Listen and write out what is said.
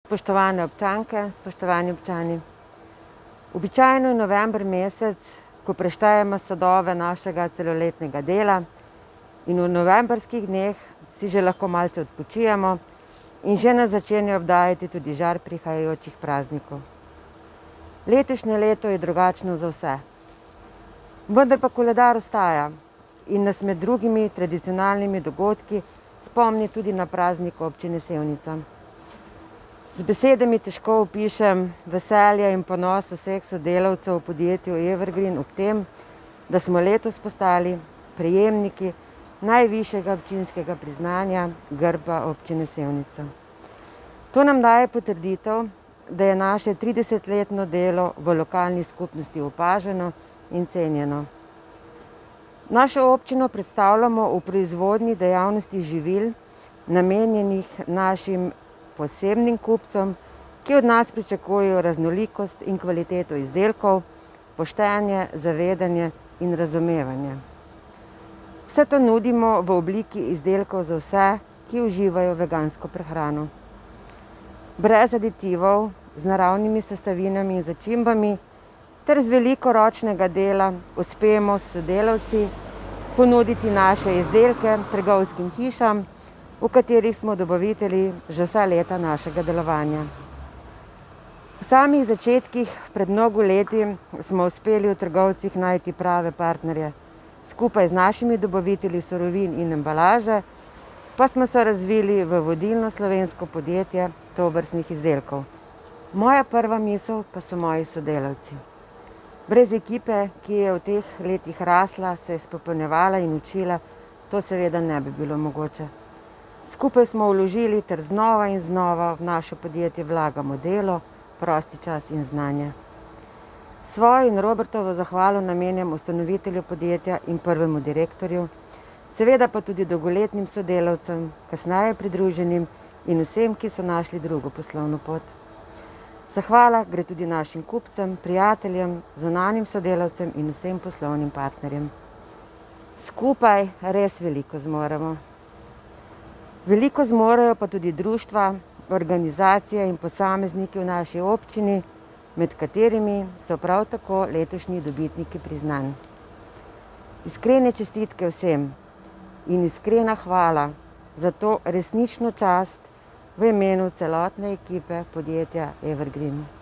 Spoštovane občanke, spoštovani občani. Običajno je november mesec, ko preštejemo sadove našega celoletnega dela in v novembrskih dneh si že lahko malce odpočijemo in že nas začenja obdajati tudi žar prihajajočih praznikov. Letošnje leto je drugačno za vse. Vendar pa koledar ostaja in nas med drugimi tradicionalnimi dogodki spomni tudi na praznik občine Sevnica. Z besedami težko opišem veselje in ponos vseh sodelavcev v podjetju Evergreen ob tem, da smo letos postali prejemniki najvišjega občinskega priznanja grba občine Sevnica. To nam daje potrditev, da je naše 30-letno delo v lokalni skupnosti opaženo in cenjeno. Našo občino predstavljamo v proizvodnji dejavnosti živil, namenjenih našim posebnim kupcem, ki od nas pričakujejo raznolikost in kvaliteto izdelkov, poštenje, zavedanje in razumevanje. Vse to nudimo v obliki izdelkov za vse, ki uživajo vegansko prehrano. Brez aditivov, z naravnimi sestavinami in začimbami ter z veliko ročnega dela uspemo s sodelavci ponuditi naše izdelke trgovskim hišam, v katerih smo dobavitelji že vsa leta našega delovanja. V samih začetkih pred mnogo leti smo uspeli v trgovcih najti prave partnerje. Skupaj z našimi dobavitelji surovin in embalaže pa smo se razvili v vodilno slovensko podjetje tovrstnih izdelkov. Moja prva misel pa so moji sodelavci. Brez ekipe, ki je v teh letih rasla, se je izpopolnjevala in učila, to seveda ne bi bilo mogoče. Skupaj smo vložili ter znova in znova v naše podjetje vlagamo delo, prosti čas in znanje. Svojo in Robertovo zahvalo namenjam ustanovitelju podjetja in prvemu direktorju, seveda pa tudi dolgoletnim sodelavcem, kasneje pridruženim in vsem, ki so našli drugo poslovno pot. Zahvala gre tudi našim kupcem, prijateljem, zunanjim sodelavcem in vsem poslovnim partnerjem. Skupaj res veliko zmoremo. Veliko zmorejo pa tudi društva, organizacije in posamezniki v naši občini, med katerimi so prav tako letošnji dobitniki priznanj. Iskrene čestitke vsem in iskrena hvala za to resnično čast v imenu celotne ekipe podjetja Evergreen.